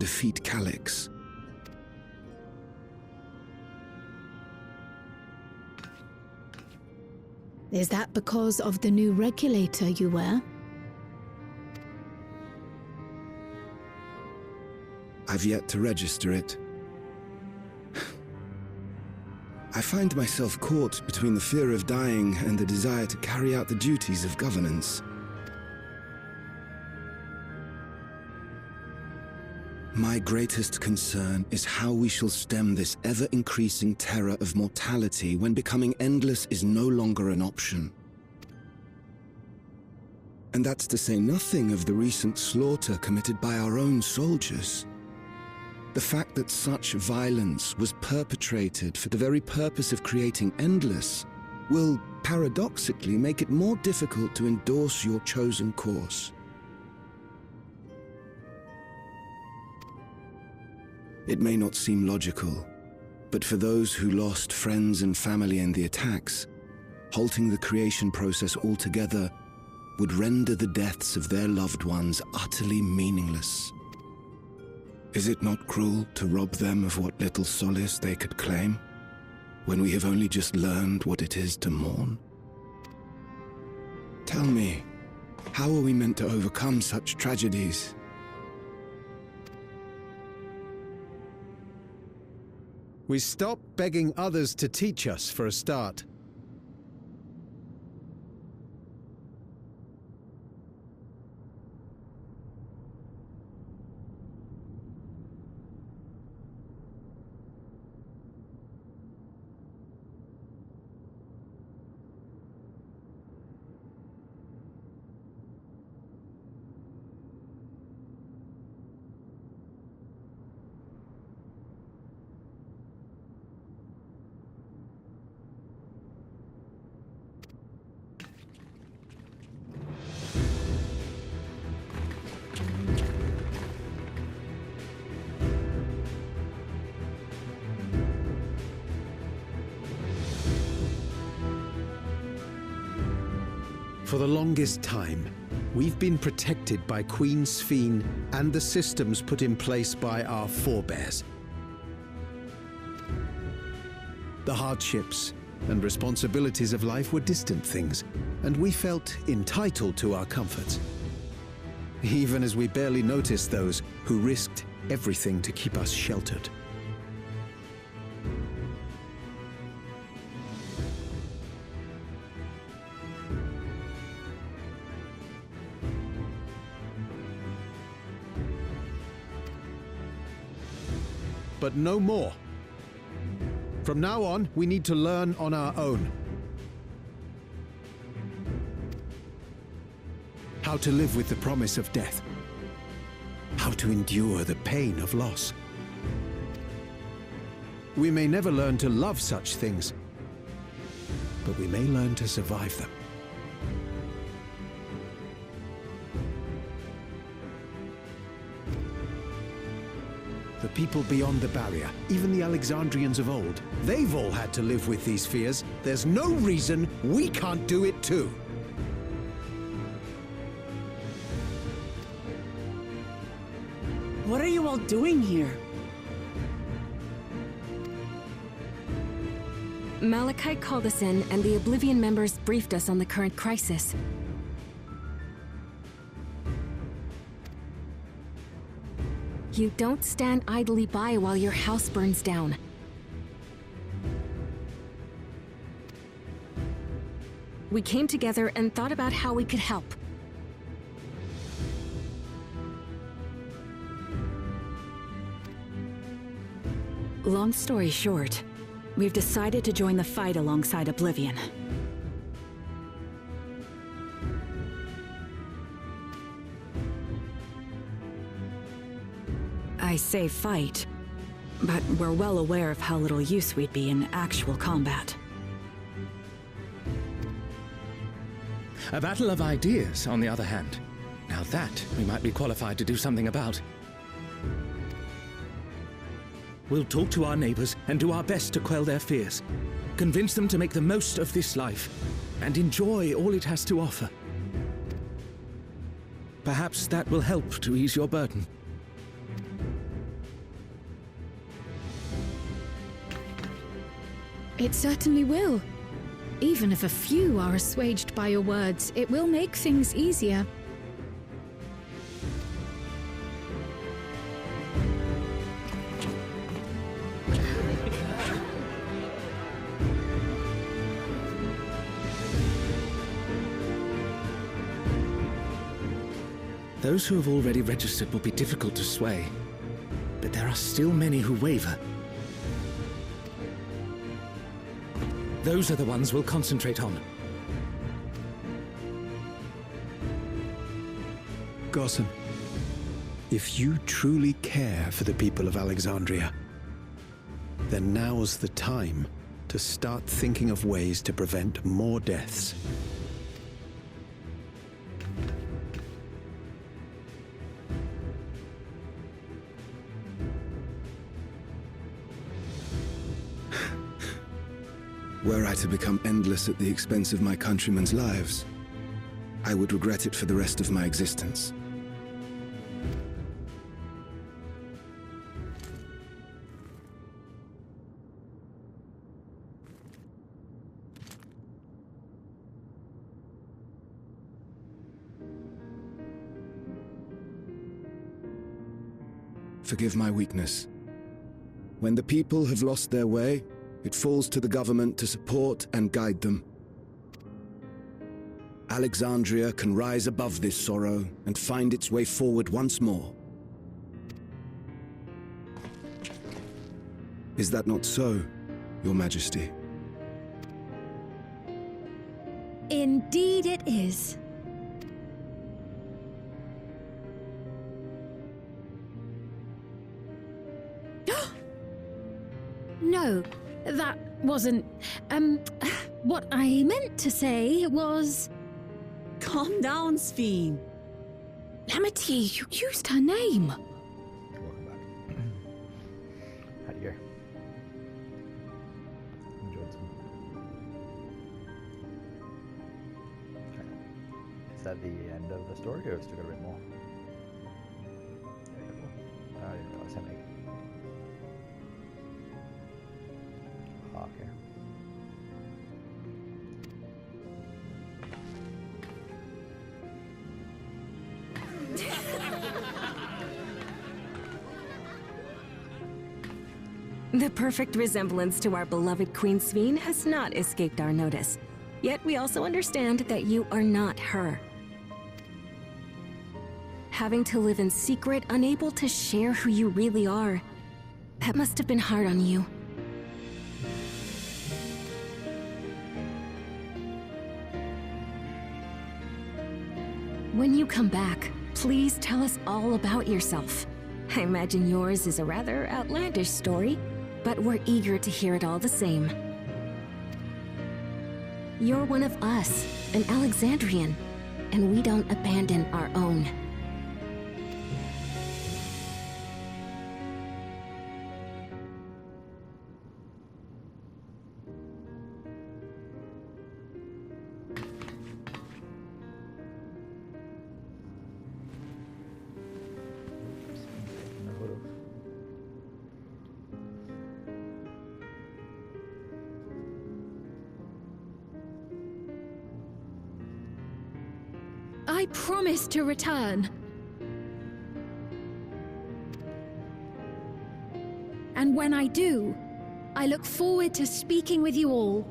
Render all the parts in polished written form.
defeat Calyx. Is that because of the new regulator you wear? I've yet to register it. I find myself caught between the fear of dying and the desire to carry out the duties of governance. My greatest concern is how we shall stem this ever-increasing terror of mortality when becoming endless is no longer an option. And that's to say nothing of the recent slaughter committed by our own soldiers. The fact that such violence was perpetrated for the very purpose of creating endless will, paradoxically, make it more difficult to endorse your chosen course. It may not seem logical, but for those who lost friends and family in the attacks, halting the creation process altogether would render the deaths of their loved ones utterly meaningless. Is it not cruel to rob them of what little solace they could claim, when we have only just learned what it is to mourn? Tell me, how are we meant to overcome such tragedies? We stop begging others to teach us for a start. For the longest time, we've been protected by Queen Sphene and the systems put in place by our forebears. The hardships and responsibilities of life were distant things, and we felt entitled to our comforts, even as we barely noticed those who risked everything to keep us sheltered. But no more. From now on, we need to learn on our own. How to live with the promise of death. How to endure the pain of loss. We may never learn to love such things, but we may learn to survive them. The people beyond the barrier, even the Alexandrians of old, they've all had to live with these fears. There's no reason we can't do it too. What are you all doing here? Malachite called us in, and the Oblivion members briefed us on the current crisis. You don't stand idly by while your house burns down. We came together and thought about how we could help. Long story short, we've decided to join the fight alongside Oblivion. I say fight, but we're well aware of how little use we'd be in actual combat. A battle of ideas, on the other hand. Now that we might be qualified to do something about. We'll talk to our neighbors and do our best to quell their fears. Convince them to make the most of this life and enjoy all it has to offer. Perhaps that will help to ease your burden. It certainly will. Even if a few are assuaged by your words, it will make things easier. Those who have already registered will be difficult to sway, but there are still many who waver. Those are the ones we'll concentrate on. Gossen, if you truly care for the people of Alexandria, then now's the time to start thinking of ways to prevent more deaths. Were I to become endless at the expense of my countrymen's lives, I would regret it for the rest of my existence. Forgive my weakness. When the people have lost their way, it falls to the government to support and guide them. Alexandria can rise above this sorrow and find its way forward once more. Is that not so, Your Majesty? Indeed it is. No, that wasn't... what I meant to say was... Calm down, Sphene. Amity, you used her name. Welcome back. How'd you go? Enjoyed some. Okay. Is that the end of the story, or still got a bit more? I didn't realize how many. Okay. The perfect resemblance to our beloved Queen Sphene has not escaped our notice. Yet we also understand that you are not her. Having to live in secret, unable to share who you really are, that must have been hard on you. When you come back, please tell us all about yourself. I imagine yours is a rather outlandish story, but we're eager to hear it all the same. You're one of us, an Alexandrian, and we don't abandon our own. I promise to return. And when I do, I look forward to speaking with you all.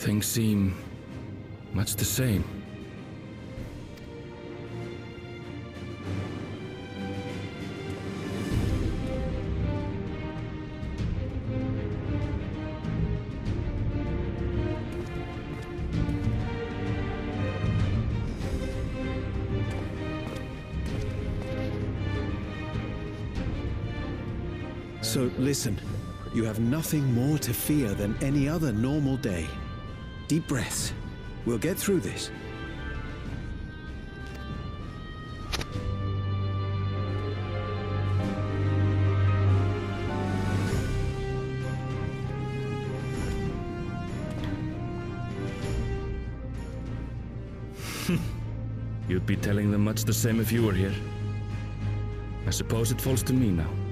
Things seem much the same. So listen, you have nothing more to fear than any other normal day. Deep breaths. We'll get through this. You'd be telling them much the same if you were here. I suppose it falls to me now.